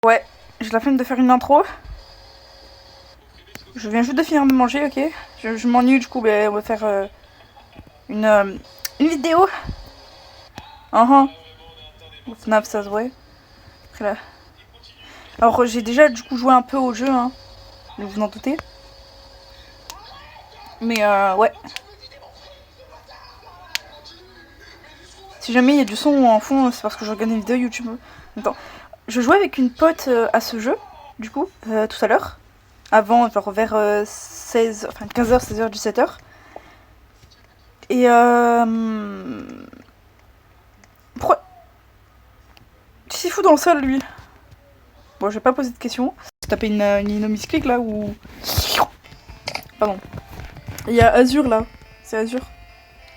Ouais, j'ai la flemme de faire une intro. Je viens juste de finir de manger, ok. Je m'ennuie, du coup, on va faire une vidéo. FNAF, ça se voit. Après là. Alors, j'ai déjà du coup joué un peu au jeu, hein. Vous vous en doutez. Mais ouais. Si jamais il y a du son en fond, c'est parce que je regarde une vidéo YouTube. Attends. Je jouais avec une pote à ce jeu, du coup, tout à l'heure. Avant, genre vers 16, enfin 15h, 16h, 17h. Et pourquoi... Qu'est-ce qu'il fout dans le sol, lui? Bon, je vais pas poser de questions. J'ai tapé une misclick là ou... Pardon. Il y a Azur là. C'est Azur.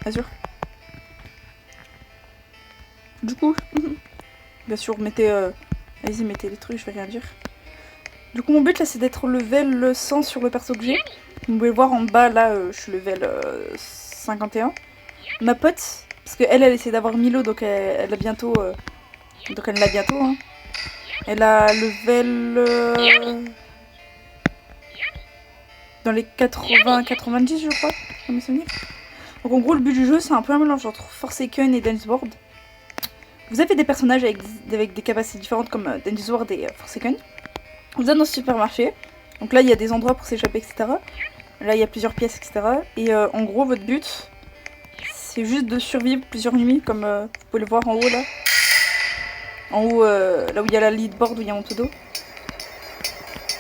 Azur. Du coup, bien sûr, mettez... Vas-y, mettez les trucs, je vais rien dire. Du coup, mon but là, c'est d'être level 100 sur le perso que j'ai. Vous pouvez voir en bas, là, je suis level 51. Ma pote, parce qu'elle, elle essaie d'avoir Milo, donc elle a bientôt... donc elle l'a bientôt, hein. Elle a level... dans les 80-90, je crois, dans mes souvenirs. Donc en gros, le but du jeu, c'est un peu un mélange entre Forsaken et Danceworld. Vous avez des personnages avec des capacités différentes comme Danceworld et Forsaken. Vous êtes dans ce supermarché. Donc là, il y a des endroits pour s'échapper, etc. Là, il y a plusieurs pièces, etc. Et en gros, votre but, c'est juste de survivre plusieurs nuits, comme vous pouvez le voir en haut, là. En haut, là où il y a la leadboard, où il y a mon pseudo.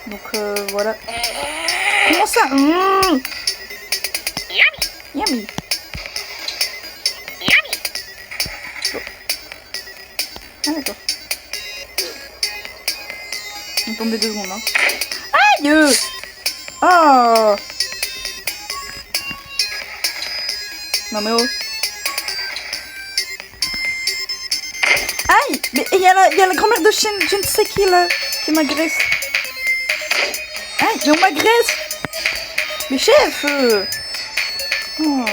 Donc voilà. Comment ça Yummy. Ah d'accord. On tombe des 2 secondes, hein. Aïe. Oh. Non mais oh. Aïe. Mais il y a la grand-mère de chienne, je ne sais qui là, qui m'agresse. Aïe, mais on m'agresse. Mais chef Oh.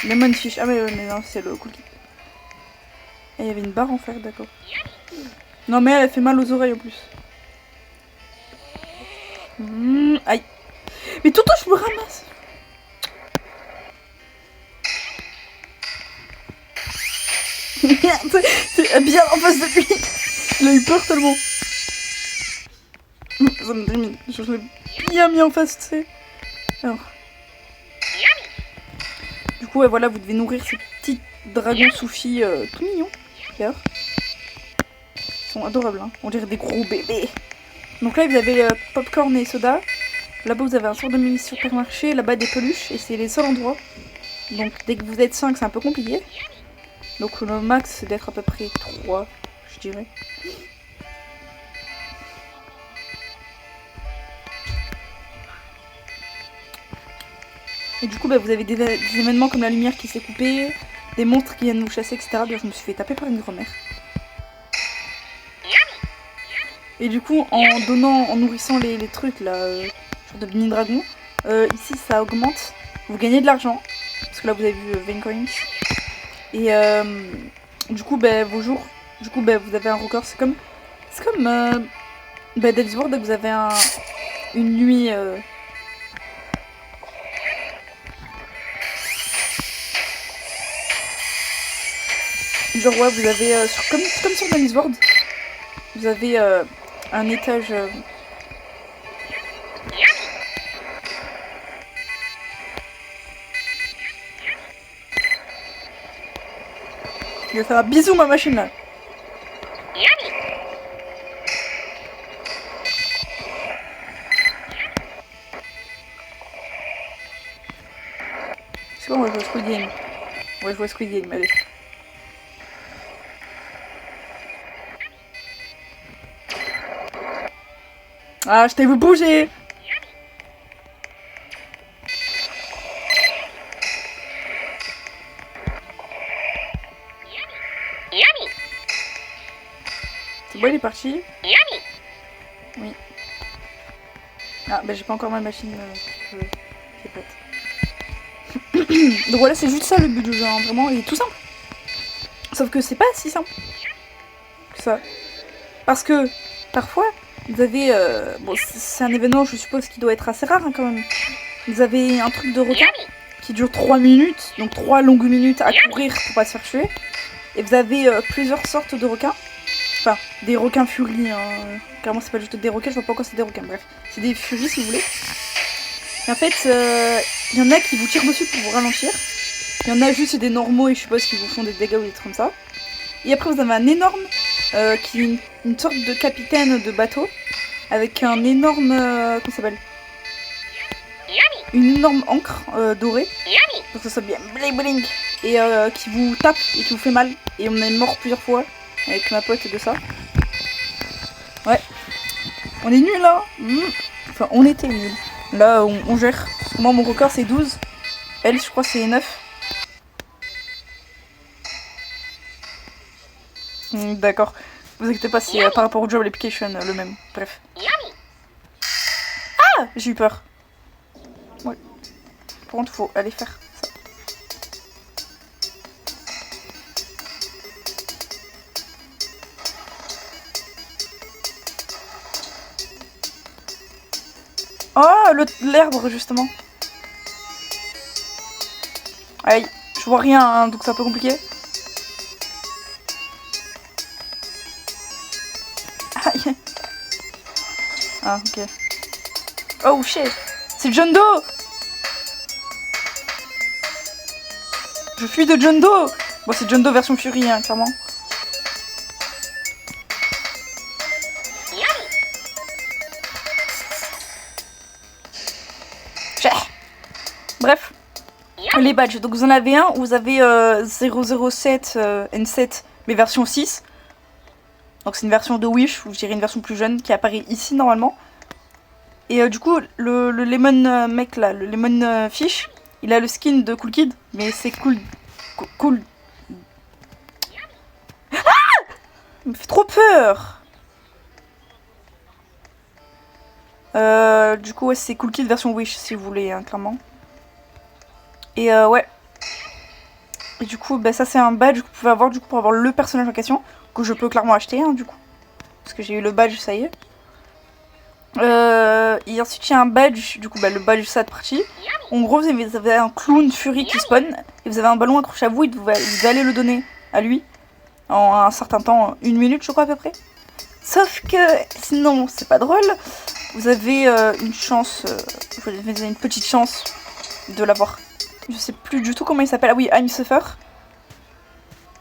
Lemon fish. Ah mais non, c'est le cookie. Et il y avait une barre en fer, d'accord. Non mais elle fait mal aux oreilles en plus. Aïe. Mais Toto, je me ramasse. C'est bien en face de lui. Il a eu peur tellement. Ça me termine. Je l'ai bien mis en face, tu sais. Alors. Du coup, voilà, vous devez nourrir ces petits dragons soufis tout mignons. D'ailleurs. Ils sont adorables, hein. On dirait des gros bébés. Donc là, vous avez popcorn et soda. Là-bas, vous avez un sort de mini supermarché. Là-bas, des peluches. Et c'est les seuls endroits. Donc, dès que vous êtes 5, c'est un peu compliqué. Donc, le max, c'est d'être à peu près 3, je dirais. Et du coup, vous avez des événements comme la lumière qui s'est coupée, des monstres qui viennent vous chasser, etc. Bien, je me suis fait taper par une grand-mère. Et du coup, en nourrissant les trucs, là, genre de mini-dragon, ici, ça augmente. Vous gagnez de l'argent. Parce que là, vous avez vu 20 coins. Et du coup, vos jours, du coup, vous avez un record. C'est comme Danceworld, vous avez une nuit... Genre ouais, vous avez, comme sur Danceworld, vous avez un étage... Je vais faire un bisou ma machine là. C'est bon, on va jouer à Squid Game. On va jouer à Squid Game, allez. Ah, je t'ai vu bouger. C'est bon, il est parti. Oui. Ah, j'ai pas encore ma machine. J'ai pas. Donc voilà, c'est juste ça le but du jeu, hein, vraiment, il est tout simple. Sauf que c'est pas si simple que ça. Parce que parfois, vous avez... bon, c'est un événement, je suppose, qui doit être assez rare quand même. Vous avez un truc de requin qui dure 3 minutes, donc 3 longues minutes à courir pour pas se faire tuer. Et vous avez plusieurs sortes de requins. Enfin, des requins furies, hein. Clairement c'est pas juste des requins, je vois pas quoi c'est des requins, bref. C'est des furies si vous voulez. Et en fait, il y en a qui vous tirent dessus pour vous ralentir. Il y en a juste des normaux et je suppose qu'ils vous font des dégâts ou des trucs comme ça. Et après vous avez un énorme, qui est une sorte de capitaine de bateau. Avec un énorme, comment ça s'appelle ? Une énorme encre dorée. Pour que ça soit bien bling bling. Et qui vous tape et qui vous fait mal. Et on est mort plusieurs fois avec ma pote de ça. Ouais. On est nuls là. Enfin, on était nuls. Là, on gère. Parce que moi, mon record c'est 12. Elle, je crois, c'est 9. D'accord. Vous inquiétez pas, c'est par rapport au job application le même. Bref. Ah, j'ai eu peur. Ouais. Par contre, faut aller faire ça. Oh, l'herbe, justement. Aïe, je vois rien, hein, donc c'est un peu compliqué. Aïe. Ah, ok. Oh, shit. C'est John Doe. Je fuis de John Doe. Bon, c'est John Doe version Fury, hein, clairement. Bref, les badges. Donc vous en avez un où vous avez 007 N7, mais version 6. Donc c'est une version de Wish, ou je dirais une version plus jeune, qui apparaît ici normalement. Et du coup, le Lemon mec là, le Lemon Fish, il a le skin de Cool Kid, mais c'est cool. Ah! Il me fait trop peur. Du coup, ouais, c'est Cool Kid version Wish, si vous voulez, hein, clairement. Et ouais. Et du coup, bah, ça c'est un badge que vous pouvez avoir du coup pour avoir le personnage en question, que je peux clairement acheter, hein, du coup. Parce que j'ai eu le badge, ça y est. Et ensuite il y a un badge, du coup bah, le badge ça de partie. En gros vous avez un clown fury qui spawn, et vous avez un ballon accroché à vous, et vous allez le donner à lui en un certain temps, 1 minute je crois à peu près. Sauf que sinon c'est pas drôle, vous avez une chance, vous avez une petite chance de l'avoir. Je sais plus du tout comment il s'appelle, ah oui, I'm Suffer.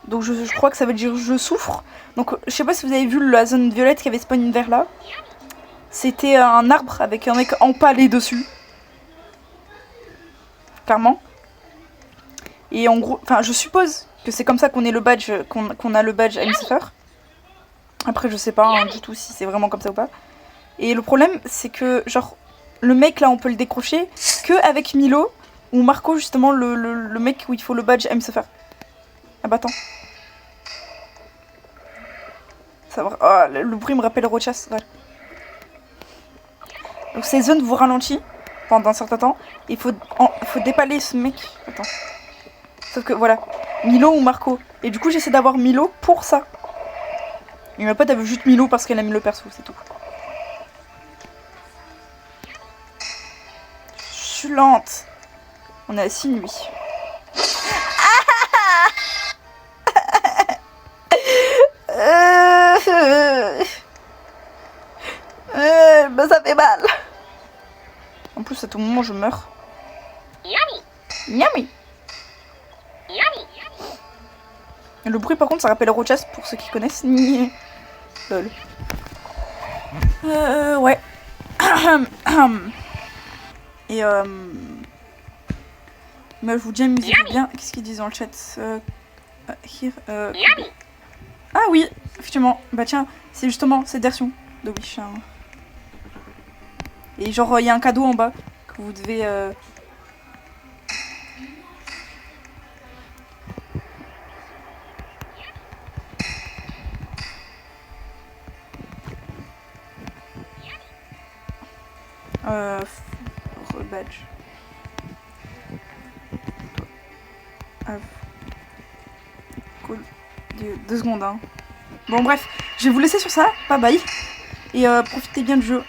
Donc je crois que ça veut dire je souffre. Donc je sais pas si vous avez vu la zone violette qui avait spawn vers là. C'était un arbre avec un mec empalé dessus. Clairement. Et en gros, enfin je suppose que c'est comme ça qu'on est le badge, qu'on a le badge I'm Suffer. Après je sais pas hein, du tout si c'est vraiment comme ça ou pas. Et le problème c'est que genre le mec là on peut le décrocher que avec Milo ou Marco justement le mec où il faut le badge I'm Suffer. Ah bah attends. Ça va... Oh, le bruit me rappelle Rochas. Voilà. Donc ces zones vous ralentissent pendant un certain temps. Il faut dépaler ce mec. Attends. Sauf que voilà. Milo ou Marco. Et du coup j'essaie d'avoir Milo pour ça. Et ma pote elle veut juste Milo parce qu'elle aime le perso, c'est tout. Je suis lente. On est à 6 nuits. Bah ça fait mal. En plus à tout moment je meurs. Yummy. Et le bruit par contre ça rappelle Rochas pour ceux qui connaissent. Lol. Ouais. Et mais je vous dis amusez-vous bien. Qu'est-ce qu'ils disent dans le chat? Ah oui, effectivement. Bah tiens, c'est justement cette version de Wish. Hein. Et genre il y a un cadeau en bas que vous devez badge. Cool. 2 secondes hein. Bon bref, je vais vous laisser sur ça. Bye bye. Et profitez bien du jeu.